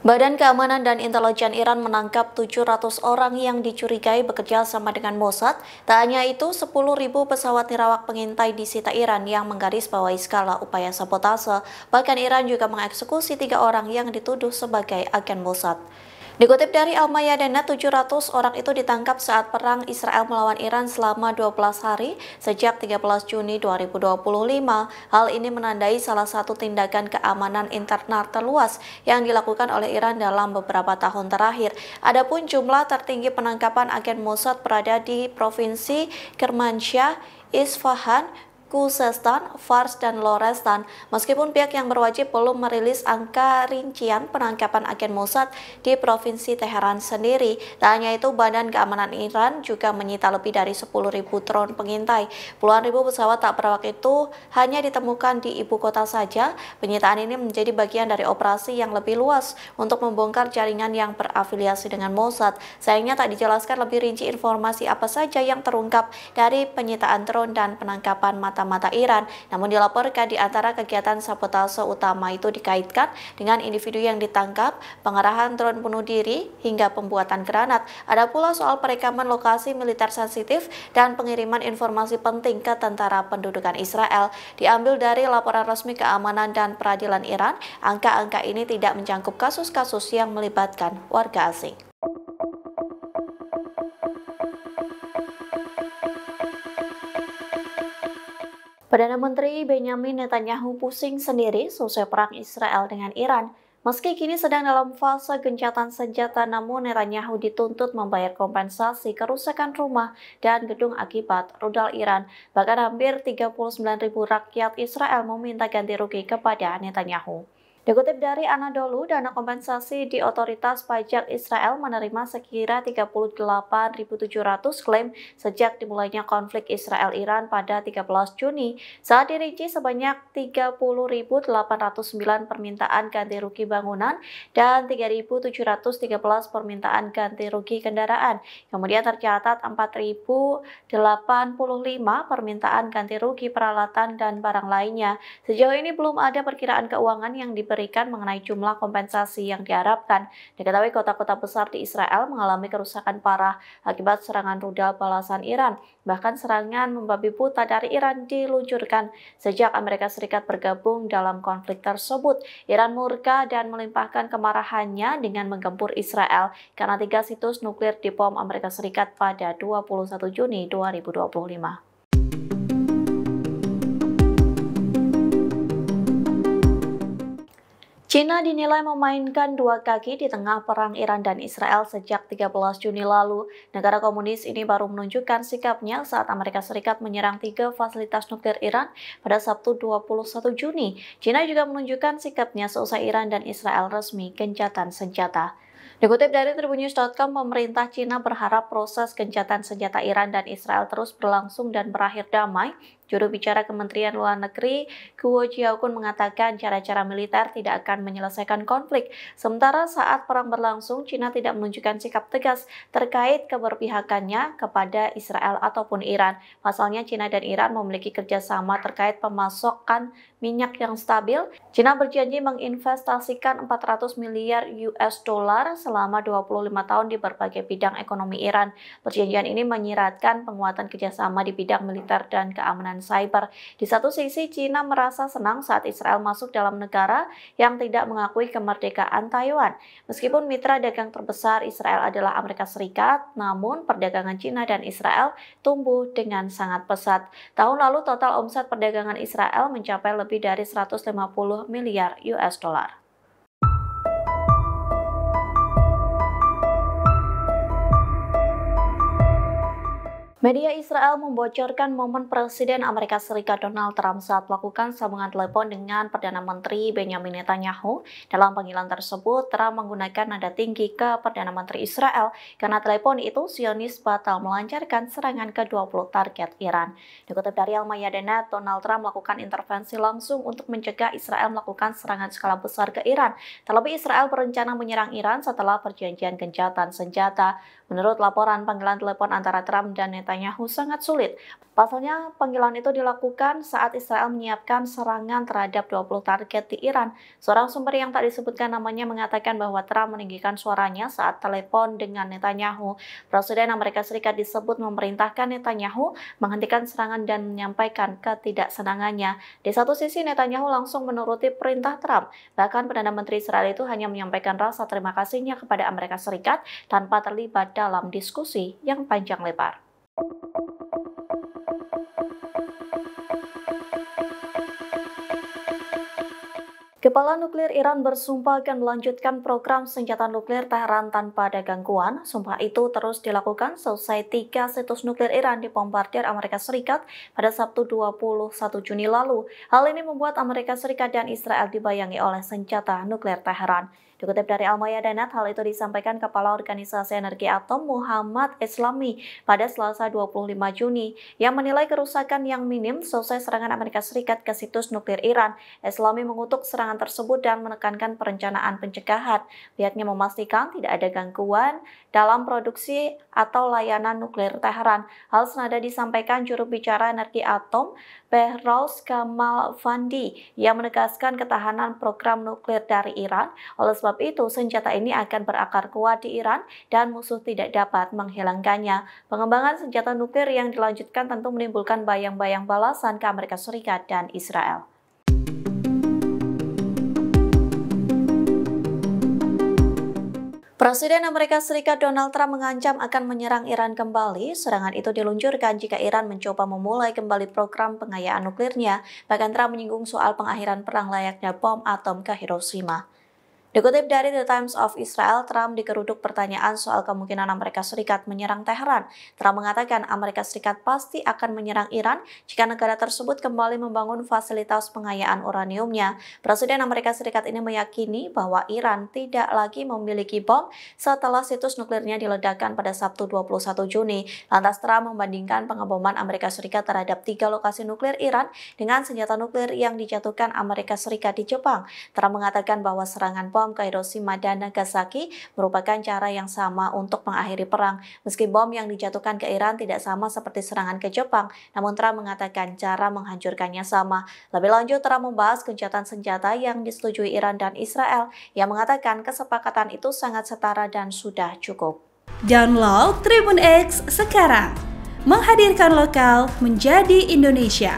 Badan Keamanan dan Intelijen Iran menangkap 700 orang yang dicurigai bekerja sama dengan Mossad. Tak hanya itu, 10.000 pesawat nirawak pengintai disita Iran yang menggarisbawahi skala upaya sabotase. Bahkan Iran juga mengeksekusi 3 orang yang dituduh sebagai agen Mossad. Dikutip dari Al-Mayadana, 700 orang itu ditangkap saat perang Israel melawan Iran selama 12 hari sejak 13 Juni 2025. Hal ini menandai salah satu tindakan keamanan internal terluas yang dilakukan oleh Iran dalam beberapa tahun terakhir. Adapun jumlah tertinggi penangkapan agen Mossad berada di Provinsi Kermansyah, Isfahan, Khuzestan, Fars, dan Lorestan. Meskipun pihak yang berwajib belum merilis angka rincian penangkapan agen Mossad di Provinsi Teheran sendiri. Tak hanya itu, Badan Keamanan Iran juga menyita lebih dari 10.000 drone pengintai. Puluhan ribu pesawat tak berawak itu hanya ditemukan di ibu kota saja. Penyitaan ini menjadi bagian dari operasi yang lebih luas untuk membongkar jaringan yang berafiliasi dengan Mossad. Sayangnya tak dijelaskan lebih rinci informasi apa saja yang terungkap dari penyitaan drone dan penangkapan mata Iran. Namun dilaporkan di antara kegiatan sabotase utama itu dikaitkan dengan individu yang ditangkap, pengerahan drone bunuh diri, hingga pembuatan granat. Ada pula soal perekaman lokasi militer sensitif dan pengiriman informasi penting ke tentara pendudukan Israel. Diambil dari laporan resmi keamanan dan peradilan Iran, angka-angka ini tidak mencakup kasus-kasus yang melibatkan warga asing. Perdana Menteri Benjamin Netanyahu pusing sendiri selesai perang Israel dengan Iran. Meski kini sedang dalam fase gencatan senjata, namun Netanyahu dituntut membayar kompensasi kerusakan rumah dan gedung akibat rudal Iran. Bahkan hampir 39.000 rakyat Israel meminta ganti rugi kepada Netanyahu. Dikutip dari Anadolu, dana kompensasi di otoritas pajak Israel menerima sekira 38.700 klaim sejak dimulainya konflik Israel-Iran pada 13 Juni. Saat dirinci sebanyak 30.809 permintaan ganti rugi bangunan dan 3.713 permintaan ganti rugi kendaraan. Kemudian tercatat 4.085 permintaan ganti rugi peralatan dan barang lainnya. Sejauh ini belum ada perkiraan keuangan yang diberikan mengenai jumlah kompensasi yang diharapkan. Diketahui kota-kota besar di Israel mengalami kerusakan parah akibat serangan rudal balasan Iran. Bahkan serangan membabi buta dari Iran diluncurkan sejak Amerika Serikat bergabung dalam konflik tersebut. Iran murka dan melimpahkan kemarahannya dengan menggempur Israel karena 3 situs nuklir dibom Amerika Serikat pada 21 Juni 2025. China dinilai memainkan dua kaki di tengah perang Iran dan Israel sejak 13 Juni lalu. Negara komunis ini baru menunjukkan sikapnya saat Amerika Serikat menyerang 3 fasilitas nuklir Iran pada Sabtu 21 Juni. China juga menunjukkan sikapnya seusai Iran dan Israel resmi gencatan senjata. Dikutip dari Tribunnews.com, pemerintah China berharap proses gencatan senjata Iran dan Israel terus berlangsung dan berakhir damai. Juru bicara Kementerian Luar Negeri Guo Jiakun mengatakan cara-cara militer tidak akan menyelesaikan konflik. Sementara saat perang berlangsung, China tidak menunjukkan sikap tegas terkait keberpihakannya kepada Israel ataupun Iran. Pasalnya, China dan Iran memiliki kerjasama terkait pemasokan minyak yang stabil. China berjanji menginvestasikan 400 miliar US dollar selama 25 tahun di berbagai bidang ekonomi Iran. Perjanjian ini menyiratkan penguatan kerjasama di bidang militer dan keamanan cyber. Di satu sisi, China merasa senang saat Israel masuk dalam negara yang tidak mengakui kemerdekaan Taiwan. Meskipun mitra dagang terbesar Israel adalah Amerika Serikat, namun perdagangan China dan Israel tumbuh dengan sangat pesat. Tahun lalu total omset perdagangan Israel mencapai lebih dari 150 miliar US dollar. Media Israel membocorkan momen Presiden Amerika Serikat Donald Trump saat melakukan sambungan telepon dengan Perdana Menteri Benjamin Netanyahu. Dalam panggilan tersebut, Trump menggunakan nada tinggi ke Perdana Menteri Israel karena telepon itu Zionis batal melancarkan serangan ke-20 target Iran. Dikutip dari Al-Mayadana, Donald Trump melakukan intervensi langsung untuk mencegah Israel melakukan serangan skala besar ke Iran. Terlebih Israel berencana menyerang Iran setelah perjanjian gencatan senjata. Menurut laporan, panggilan telepon antara Trump dan Netanyahu sangat sulit. Pasalnya, panggilan itu dilakukan saat Israel menyiapkan serangan terhadap 20 target di Iran. Seorang sumber yang tak disebutkan namanya mengatakan bahwa Trump meninggikan suaranya saat telepon dengan Netanyahu. Presiden Amerika Serikat disebut memerintahkan Netanyahu menghentikan serangan dan menyampaikan ketidaksenangannya. Di satu sisi, Netanyahu langsung menuruti perintah Trump. Bahkan Perdana Menteri Israel itu hanya menyampaikan rasa terima kasihnya kepada Amerika Serikat tanpa terlibat dalam diskusi yang panjang lebar. Kepala nuklir Iran bersumpah akan melanjutkan program senjata nuklir Teheran tanpa ada gangguan. Sumpah itu terus dilakukan selesai 3 situs nuklir Iran dibombardir Amerika Serikat pada Sabtu 21 Juni lalu. Hal ini membuat Amerika Serikat dan Israel dibayangi oleh senjata nuklir Teheran. Dikutip dari Al-Mayadeen, hal itu disampaikan Kepala Organisasi Energi Atom Muhammad Islami pada Selasa 25 Juni yang menilai kerusakan yang minim selesai serangan Amerika Serikat ke situs nuklir Iran. Islami mengutuk serangan tersebut dan menekankan perencanaan pencegahan. Pihaknya memastikan tidak ada gangguan dalam produksi atau layanan nuklir Teheran. Hal senada disampaikan juru bicara energi atom Behrouz Kamal Fandi yang menegaskan ketahanan program nuklir dari Iran. Oleh sebab itu, senjata ini akan berakar kuat di Iran dan musuh tidak dapat menghilangkannya. Pengembangan senjata nuklir yang dilanjutkan tentu menimbulkan bayang-bayang balasan ke Amerika Serikat dan Israel. Presiden Amerika Serikat Donald Trump mengancam akan menyerang Iran kembali. Serangan itu diluncurkan jika Iran mencoba memulai kembali program pengayaan nuklirnya. Bahkan Trump menyinggung soal pengakhiran perang layaknya bom atom ke Hiroshima. Dikutip dari The Times of Israel, Trump digeruduk pertanyaan soal kemungkinan Amerika Serikat menyerang Teheran. Trump mengatakan Amerika Serikat pasti akan menyerang Iran jika negara tersebut kembali membangun fasilitas pengayaan uraniumnya. Presiden Amerika Serikat ini meyakini bahwa Iran tidak lagi memiliki bom setelah situs nuklirnya diledakkan pada Sabtu 21 Juni. Lantas Trump membandingkan pengeboman Amerika Serikat terhadap 3 lokasi nuklir Iran dengan senjata nuklir yang dijatuhkan Amerika Serikat di Jepang. Trump mengatakan bahwa serangan bom ke Hiroshima dan Nagasaki merupakan cara yang sama untuk mengakhiri perang. Meski bom yang dijatuhkan ke Iran tidak sama seperti serangan ke Jepang, namun Trump mengatakan cara menghancurkannya sama. Lebih lanjut, Trump membahas gencatan senjata yang disetujui Iran dan Israel, yang mengatakan kesepakatan itu sangat setara dan sudah cukup. Download Tribun X sekarang, menghadirkan lokal menjadi Indonesia.